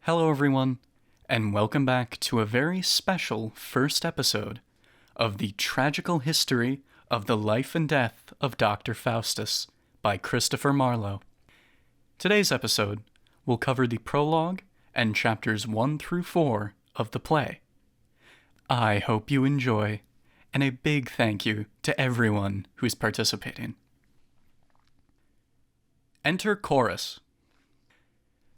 Hello everyone, and welcome back to a very special first episode of the Tragical History of the Life and Death of Dr. Faustus by Christopher Marlowe. Today's episode will cover the prologue and chapters 1 through 4 of the play. I hope you enjoy, and a big thank you to everyone who's participating. Enter Chorus.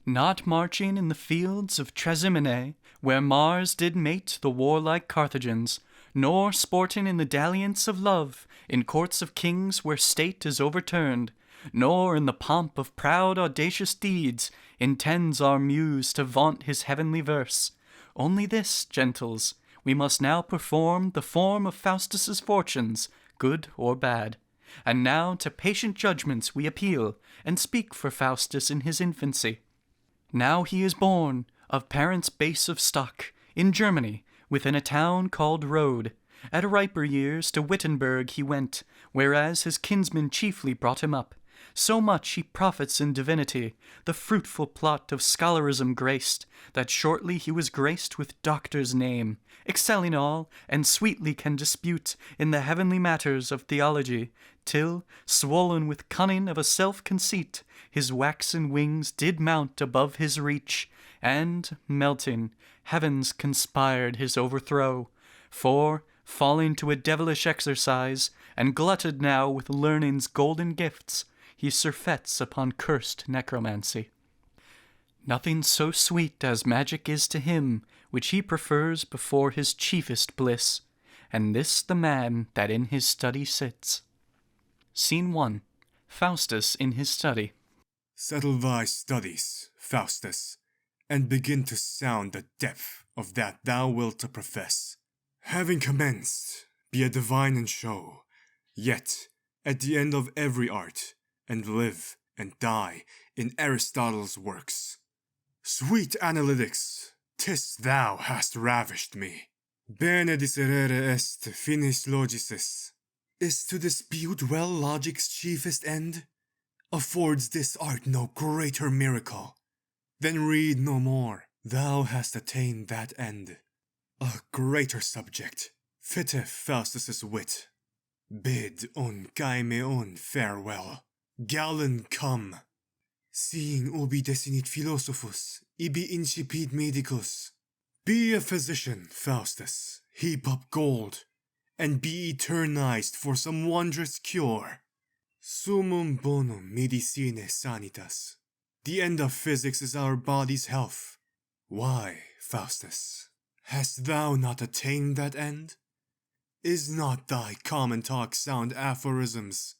Not marching in the fields of Trasimene, where Mars did mate the warlike Carthagins, nor sporting in the dalliance of love, in courts of kings where state is overturned, nor in the pomp of proud audacious deeds, intends our muse to vaunt his heavenly verse. Only this, gentles, we must now perform the form of Faustus's fortunes, good or bad. And now to patient judgments we appeal, and speak for Faustus in his infancy. Now he is born, of parents base of stock, in Germany, within a town called Rode. At riper years to Wittenberg he went, whereas his kinsmen chiefly brought him up. So much he profits in divinity, the fruitful plot of scholarism graced, that shortly he was graced with doctor's name, excelling all, and sweetly can dispute in the heavenly matters of theology, till, swollen with cunning of a self-conceit, his waxen wings did mount above his reach, and, melting, heavens conspired his overthrow. For, falling to a devilish exercise, and glutted now with learning's golden gifts, he surfeits upon cursed necromancy. Nothing so sweet as magic is to him, which he prefers before his chiefest bliss, and this the man that in his study sits. Scene 1. Faustus in his study. Settle thy studies, Faustus, and begin to sound the depth of that thou wilt to profess. Having commenced, be a divine in show, yet, at the end of every art, and live and die in Aristotle's works. Sweet analytics, 'tis thou hast ravished me. Bene disserere est finis logicis. Is to dispute well logic's chiefest end? Affords this art no greater miracle? Then read no more, thou hast attained that end. A greater subject fitteth Faustus' wit. Bid on Gaimeon farewell. Galen come. Seeing ubi desinit philosophus, ibi incipit medicus. Be a physician, Faustus, heap up gold, and be eternized for some wondrous cure. Summum bonum medicinae sanitas. The end of physics is our body's health. Why, Faustus, hast thou not attained that end? Is not thy common talk sound aphorisms?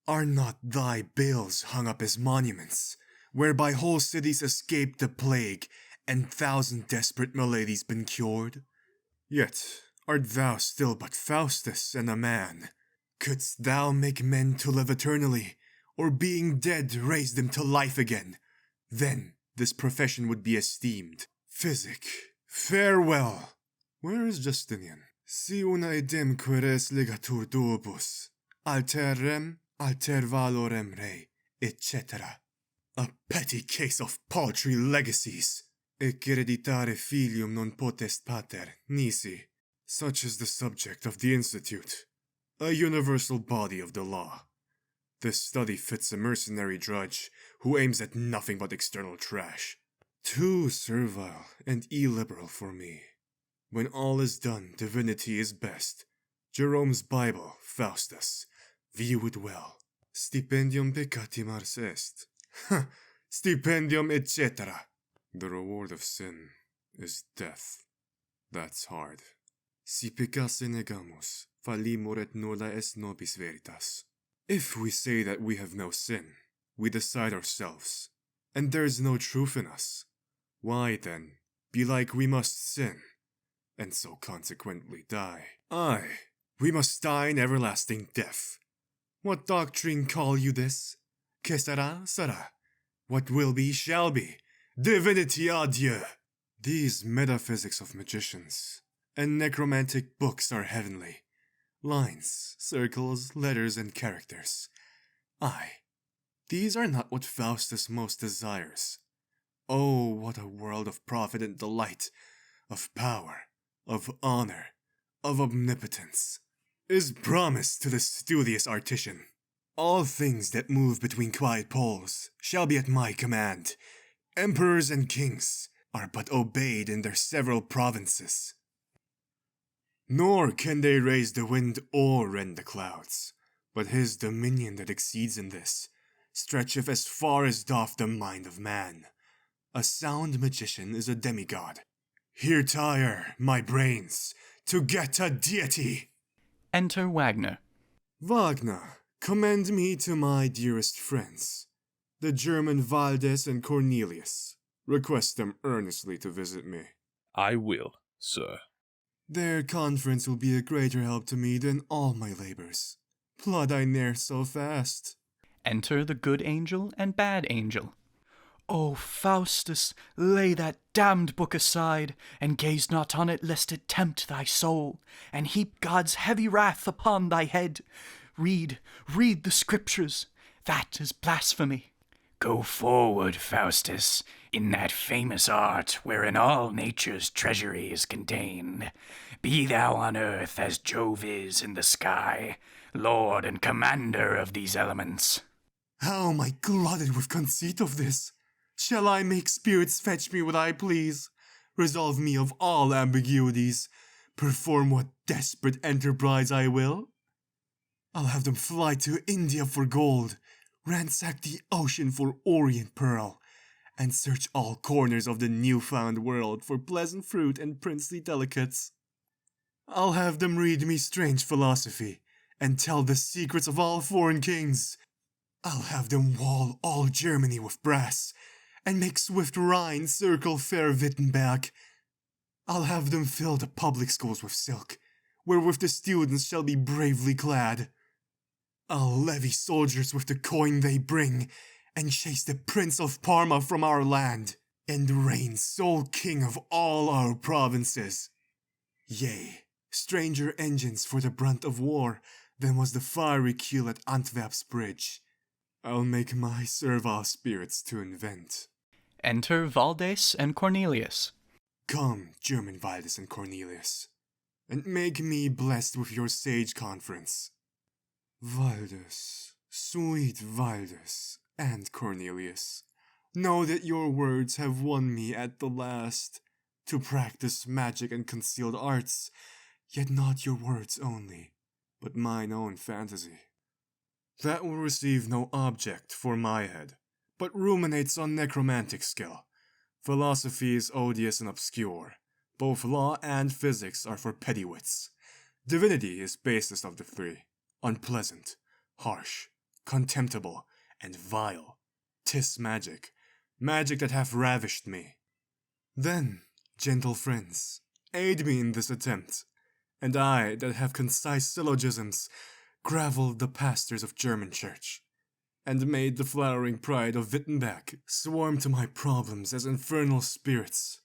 Are not thy bills hung up as monuments, whereby whole cities escaped the plague, and thousand desperate maladies been cured? Yet art thou still but Faustus and a man. Couldst thou make men to live eternally, or being dead raise them to life again? Then this profession would be esteemed. Physic, farewell! Where is Justinian? Si una idem queres legatur duobus, alter rem, alter valorem rei, etc. A petty case of paltry legacies. Ec hereditare filium non potest pater, nisi. Such is the subject of the Institute. A universal body of the law. This study fits a mercenary drudge who aims at nothing but external trash. Too servile and illiberal for me. When all is done, divinity is best. Jerome's Bible, Faustus. View it well. Stipendium peccati mars est. Stipendium etc. The reward of sin is death. That's hard. Si peccasse negamus, fallimur et nulla est nobis veritas. If we say that we have no sin, we decide ourselves, and there is no truth in us. Why then, belike we must sin, and so consequently die. Aye, we must die in everlasting death. What doctrine call you this? Que sera, sera. What will be, shall be. Divinity adieu! These metaphysics of magicians and necromantic books are heavenly. Lines, circles, letters, and characters. Aye, these are not what Faustus most desires. Oh, what a world of profit and delight, of power, of honor, of omnipotence, is promised to the studious artisan. All things that move between quiet poles shall be at my command. Emperors and kings are but obeyed in their several provinces. Nor can they raise the wind or rend the clouds, but his dominion that exceeds in this stretcheth as far as doth the mind of man. A sound magician is a demigod. Here tire my brains to get a deity. Enter Wagner. Wagner, commend me to my dearest friends, the German Valdes and Cornelius. Request them earnestly to visit me. I will, sir. Their conference will be a greater help to me than all my labors. Plod I ne'er so fast. Enter the good angel and bad angel. O Faustus, lay that damned book aside, and gaze not on it lest it tempt thy soul, and heap God's heavy wrath upon thy head. Read the scriptures. That is blasphemy. Go forward, Faustus, in that famous art wherein all nature's treasury is contained. Be thou on earth as Jove is in the sky, lord and commander of these elements. How am I glutted with conceit of this? Shall I make spirits fetch me what I please, resolve me of all ambiguities, perform what desperate enterprise I will? I'll have them fly to India for gold, ransack the ocean for orient pearl, and search all corners of the new-found world for pleasant fruit and princely delicates. I'll have them read me strange philosophy, and tell the secrets of all foreign kings. I'll have them wall all Germany with brass, and make swift Rhine circle fair Wittenberg. I'll have them fill the public schools with silk, wherewith the students shall be bravely clad. I'll levy soldiers with the coin they bring, and chase the Prince of Parma from our land, and reign sole king of all our provinces. Yea, stranger engines for the brunt of war than was the fiery keel at Antwerp's bridge. I'll make my servile spirits to invent. Enter Valdes and Cornelius. Come, German Valdes and Cornelius, and make me blessed with your sage conference. Valdes, sweet Valdes, and Cornelius, know that your words have won me at the last, to practice magic and concealed arts, yet not your words only, but mine own fantasy. That will receive no object for my head, but ruminates on necromantic skill. Philosophy is odious and obscure. Both law and physics are for pettywits. Divinity is basest of the three, unpleasant, harsh, contemptible, and vile. 'Tis magic, magic that hath ravished me. Then, gentle friends, aid me in this attempt, and I, that have concise syllogisms, gravelled the pastors of German church, and made the flowering pride of Wittenberg swarm to my problems as infernal spirits.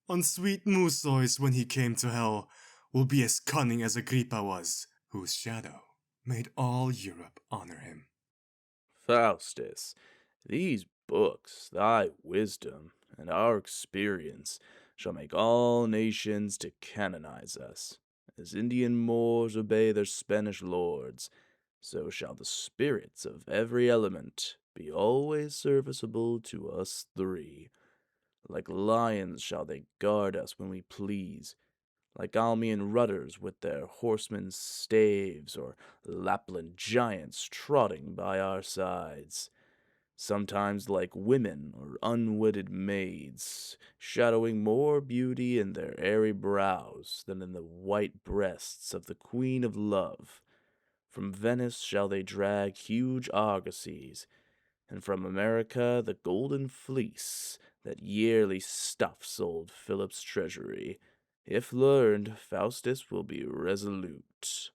On sweet Musois, when he came to hell, will be as cunning as Agrippa was, whose shadow made all Europe honor him. Faustus, these books, thy wisdom, and our experience shall make all nations to canonize us. As Indian Moors obey their Spanish lords, so shall the spirits of every element be always serviceable to us three. Like lions shall they guard us when we please, like Almian rudders with their horsemen's staves, or Lapland giants trotting by our sides. Sometimes like women or unwedded maids, shadowing more beauty in their airy brows than in the white breasts of the Queen of Love. From Venice shall they drag huge argosies, and from America the golden fleece that yearly stuffs old Philip's treasury. If learned, Faustus will be resolute.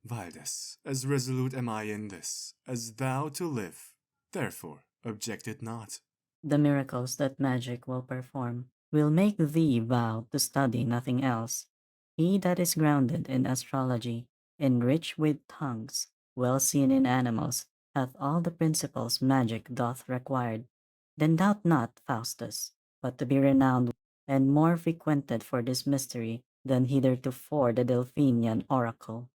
Valdes, as resolute am I in this, as thou to live. Therefore, object it not. The miracles that magic will perform will make thee vow to study nothing else. He that is grounded in astrology, enriched with tongues, well seen in animals, hath all the principles magic doth require. Then doubt not, Faustus, but to be renowned and more frequented for this mystery than heretofore the Delphinian oracle.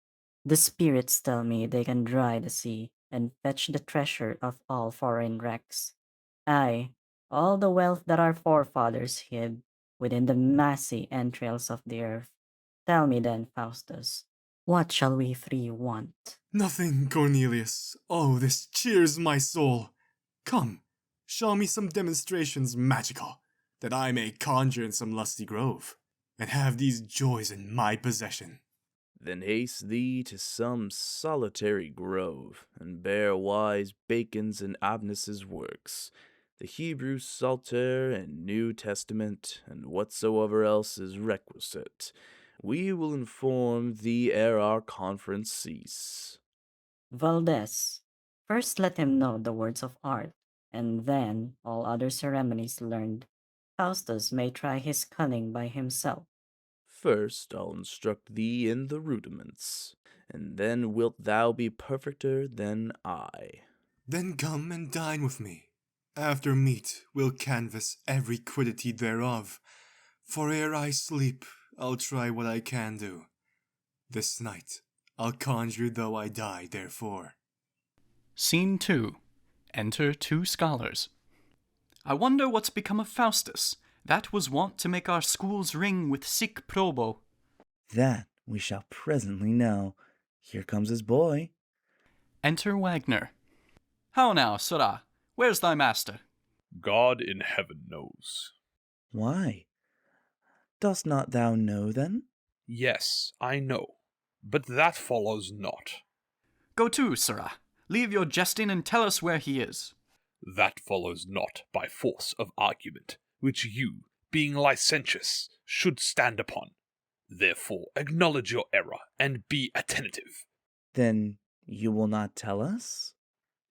The spirits tell me they can dry the sea and fetch the treasure of all foreign wrecks. Aye, all the wealth that our forefathers hid within the massy entrails of the earth. Tell me then, Faustus, what shall we three want? Nothing, Cornelius. Oh, this cheers my soul. Come, show me some demonstrations magical, that I may conjure in some lusty grove, and have these joys in my possession. Then haste thee to some solitary grove, and bear wise Bacon's and Abnus's works, the Hebrew Psalter and New Testament, and whatsoever else is requisite. We will inform thee ere our conference cease. Valdez, first let him know the words of art, and then, all other ceremonies learned, Faustus may try his cunning by himself. First I'll instruct thee in the rudiments, and then wilt thou be perfecter than I. Then come and dine with me. After meat, we'll canvass every quiddity thereof, for ere I sleep, I'll try what I can do. This night, I'll conjure though I die therefore. Scene 2. Enter two scholars. I wonder what's become of Faustus. That was wont to make our schools ring with sic probo. That we shall presently know. Here comes his boy. Enter Wagner. How now, sirrah? Where's thy master? God in heaven knows. Why? Dost not thou know, then? Yes, I know, but that follows not. Go to, sirrah. Leave your jesting and tell us where he is. That follows not by force of argument, which you, being licentious, should stand upon. Therefore acknowledge your error, and be attentive. Then you will not tell us?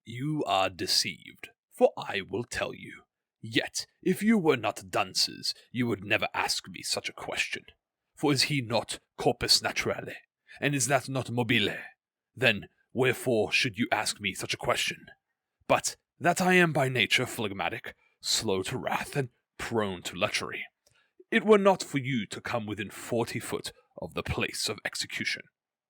You are deceived, for I will tell you. Yet, if you were not dunces, you would never ask me such a question. For is he not corpus naturale, and is that not mobile? Then wherefore should you ask me such a question? But that I am by nature phlegmatic, slow to wrath, and prone to lechery, it were not for you to come within 40 foot of the place of execution,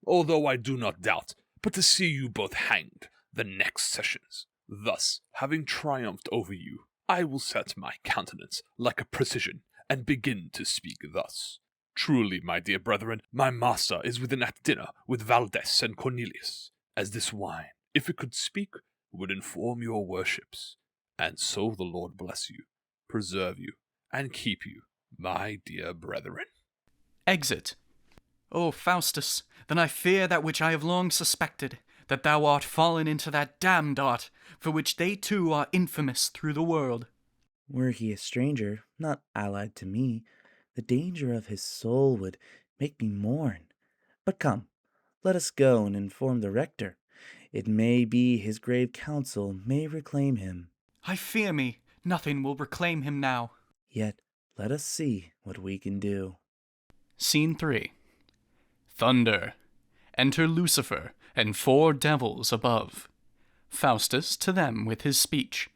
although I do not doubt but to see you both hanged the next sessions. Thus, having triumphed over you, I will set my countenance like a precision, and begin to speak thus. Truly, my dear brethren, my master is within at dinner with Valdez and Cornelius, as this wine, if it could speak, would inform your worships. And so the Lord bless you, preserve you, and keep you, my dear brethren. Exit. O Faustus, then I fear that which I have long suspected, that thou art fallen into that damned art, for which they too are infamous through the world. Were he a stranger, not allied to me, the danger of his soul would make me mourn. But come, let us go and inform the rector. It may be his grave counsel may reclaim him. I fear me, nothing will reclaim him now. Yet let us see what we can do. Scene 3. Thunder. Enter Lucifer and 4 devils above. Faustus to them with his speech.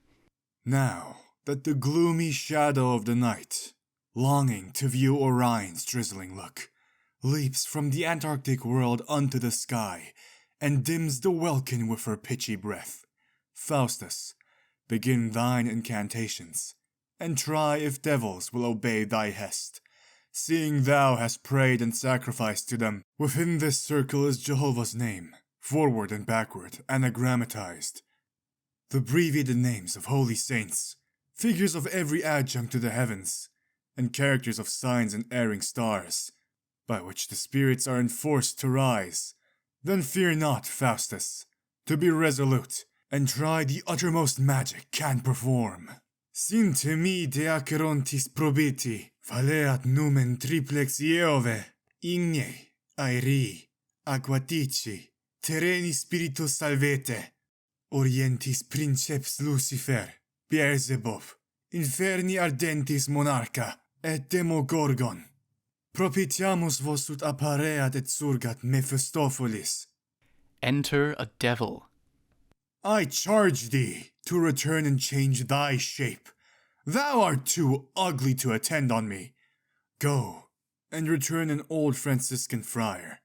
Now that the gloomy shadow of the night, longing to view Orion's drizzling look, leaps from the Antarctic world unto the sky, and dims the welkin with her pitchy breath, Faustus, begin thine incantations, and try if devils will obey thy hest, seeing thou hast prayed and sacrificed to them. Within this circle is Jehovah's name, forward and backward, anagrammatized. The abbreviated names of holy saints, figures of every adjunct to the heavens, and characters of signs and erring stars, by which the spirits are enforced to rise. Then fear not, Faustus, to be resolute, and try the uttermost magic can perform. Sinte mi de acherontis probiti, valeat numen triplex Iove, igne, aeri, aquatici, terreni spiritus salvete, orientis princeps Lucifer, Beelzebub, inferni ardentis monarcha, et demogorgon. Propitiamus vos ut appareat et surgat Mephistopheles. Enter a devil. I charge thee to return and change thy shape, Thou art too ugly to attend on me. Go, and return an old Franciscan friar.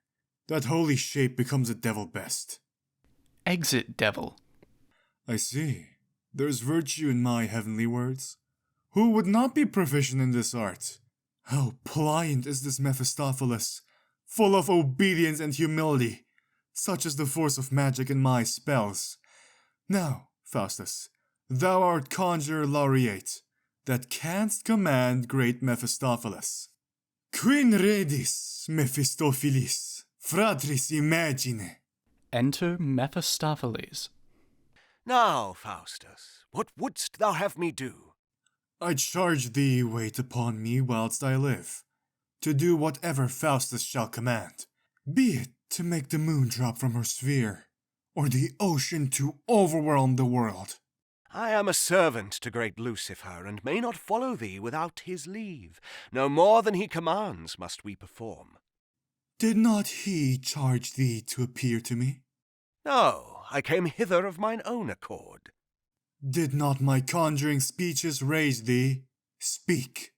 That holy shape becomes a devil best. Exit devil. I see. There's virtue in my heavenly words. Who would not be proficient in this art? How pliant is this Mephistopheles, full of obedience and humility. Such is the force of magic in my spells. Now, Faustus, thou art conjurer laureate, that canst command great Mephistopheles. Quin redis, Mephistopheles, fratris imagine. Enter Mephistopheles. Now, Faustus, what wouldst thou have me do? I charge thee wait upon me whilst I live, to do whatever Faustus shall command, be it to make the moon drop from her sphere, or the ocean to overwhelm the world. I am a servant to great Lucifer, and may not follow thee without his leave. No more than he commands must we perform. Did not he charge thee to appear to me? No, I came hither of mine own accord. Did not my conjuring speeches raise thee? Speak.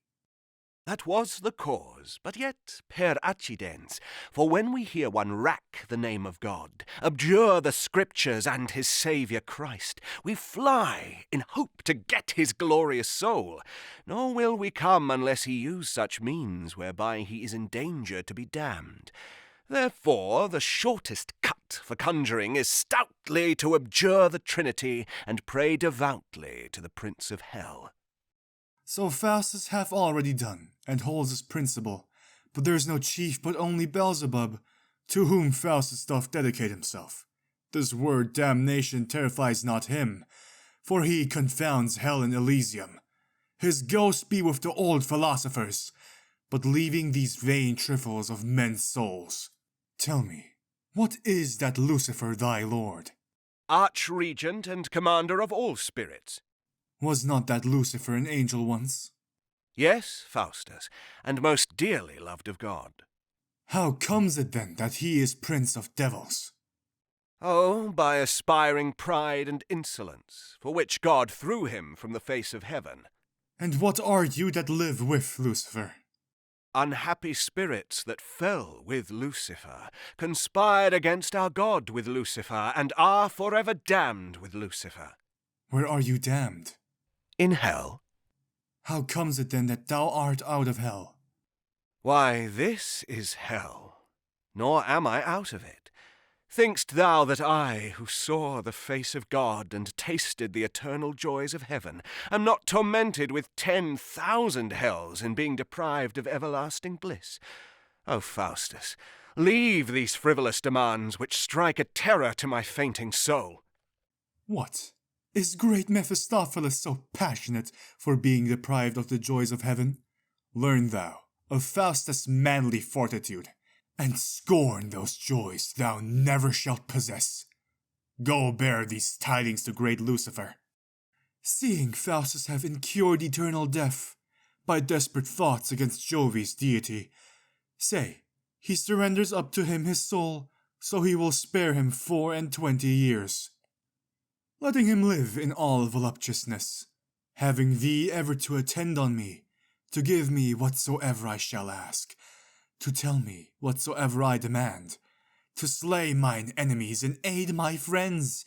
That was the cause, but yet per accidens, for when we hear one rack the name of God, abjure the Scriptures and his Saviour Christ, we fly in hope to get his glorious soul, nor will we come unless he use such means whereby he is in danger to be damned. Therefore the shortest cut for conjuring is stoutly to abjure the Trinity and pray devoutly to the Prince of Hell. So Faustus hath already done, and holds his principle, but there is no chief but only Beelzebub, to whom Faustus doth dedicate himself. This word damnation terrifies not him, for he confounds hell and Elysium. His ghost be with the old philosophers, but leaving these vain trifles of men's souls. Tell me, what is that Lucifer thy lord? Archregent and commander of all spirits. Was not that Lucifer an angel once? Yes, Faustus, and most dearly loved of God. How comes it then that he is prince of devils? Oh, by aspiring pride and insolence, for which God threw him from the face of heaven. And what are you that live with Lucifer? Unhappy spirits that fell with Lucifer, conspired against our God with Lucifer, and are forever damned with Lucifer. Where are you damned? In hell. How comes it then that thou art out of hell? Why, this is hell, nor am I out of it. Think'st thou that I, who saw the face of God and tasted the eternal joys of heaven, am not tormented with 10,000 hells in being deprived of everlasting bliss? O Faustus, leave these frivolous demands which strike a terror to my fainting soul. What? Is great Mephistopheles so passionate for being deprived of the joys of heaven? Learn thou of Faustus' manly fortitude, and scorn those joys thou never shalt possess. Go bear these tidings to great Lucifer. Seeing Faustus have incurred eternal death by desperate thoughts against Jove's deity, say, he surrenders up to him his soul, so he will spare him 24 years. Letting him live in all voluptuousness, having thee ever to attend on me, to give me whatsoever I shall ask, to tell me whatsoever I demand, to slay mine enemies and aid my friends,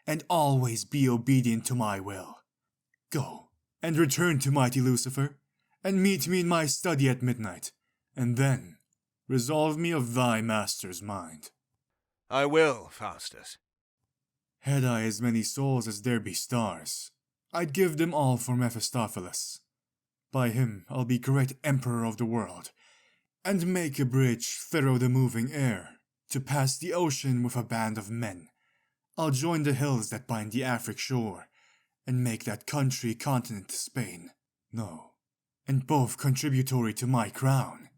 and always be obedient to my will. Go, and return to mighty Lucifer, and meet me in my study at midnight, and then resolve me of thy master's mind. I will, Faustus. Had I as many souls as there be stars, I'd give them all for Mephistopheles. By him I'll be great emperor of the world, and make a bridge through the moving air, to pass the ocean with a band of men. I'll join the hills that bind the Afric shore, and make that country continent Spain. No, and both contributory to my crown.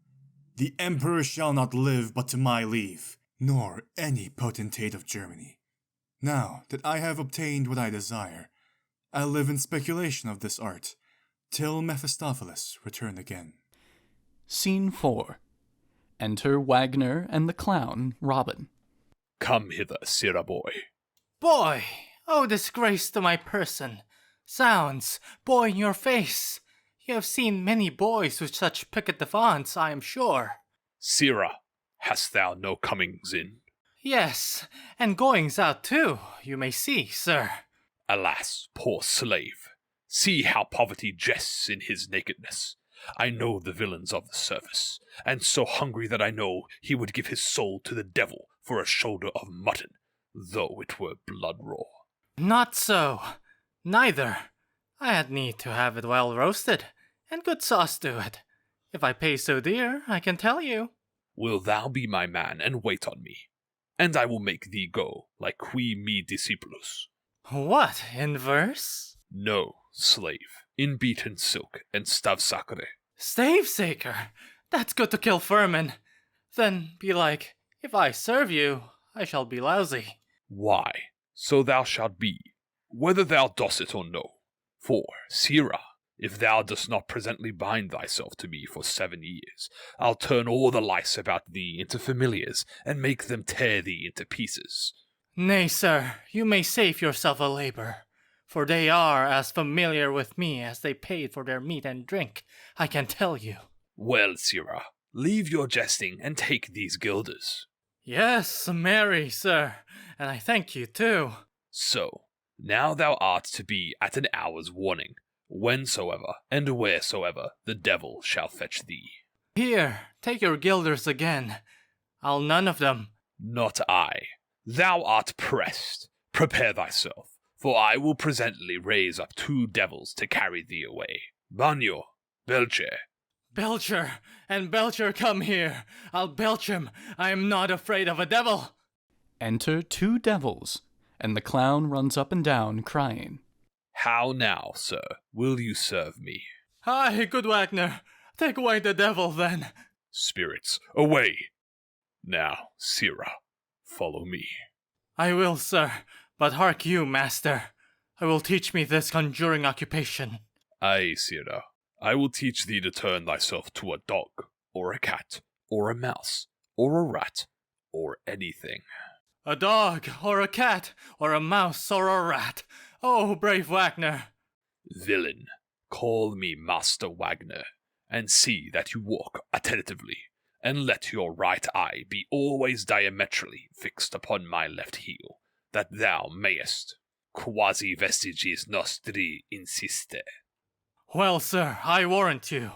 The emperor shall not live but to my leave, nor any potentate of Germany. Now that I have obtained what I desire, I'll live in speculation of this art, till Mephistopheles return again. Scene 4. Enter Wagner and the clown, Robin. Come hither, Sirrah boy. Boy, oh disgrace to my person! Zounds, boy in your face! You have seen many boys with such piquet devants, I am sure. Sirrah, hast thou no comings in? Yes, and goings out too, you may see, sir. Alas, poor slave! See how poverty jests in his nakedness. I know the villains of the service, and so hungry that I know he would give his soul to the devil for a shoulder of mutton, though it were blood raw. Not so. Neither. I had need to have it well roasted, and good sauce to it. If I pay so dear, I can tell you. Will thou be my man and wait on me? And I will make thee go, like qui me discipulus. What, in verse? No, slave, in beaten silk and stav sacre. Stave-saker? That's good to kill vermin. Then, belike, if I serve you, I shall be lousy. Why, so thou shalt be, whether thou dost it or no. For, sirrah, if thou dost not presently bind thyself to me for 7 years, I'll turn all the lice about thee into familiars, and make them tear thee into pieces. Nay, sir, you may save yourself a labor, for they are as familiar with me as they paid for their meat and drink, I can tell you. Well, sirrah, leave your jesting and take these guilders. Yes, marry, sir, and I thank you too. So, now thou art to be at an hour's warning, whensoever and wheresoever the devil shall fetch thee. Here, take your guilders again. I'll none of them. Not I. Thou art pressed. Prepare thyself, for I will presently raise up 2 devils to carry thee away. Bagno, Belcher. Belcher, and Belcher come here. I'll belch him. I am not afraid of a devil. Enter 2 devils, and the clown runs up and down, crying. How now, sir, will you serve me? Aye, good Wagner. Take away the devil, then. Spirits, away! Now, sirrah, follow me. I will, sir, but hark you, master. I will teach me this conjuring occupation. Aye, sirrah, I will teach thee to turn thyself to a dog, or a cat, or a mouse, or a rat, or anything. A dog, or a cat, or a mouse, or a rat. Oh, brave Wagner. Villain, call me Master Wagner, and see that you walk attentively, and let your right eye be always diametrically fixed upon my left heel, that thou mayest quasi vestiges nostri insiste. Well, sir, I warrant you.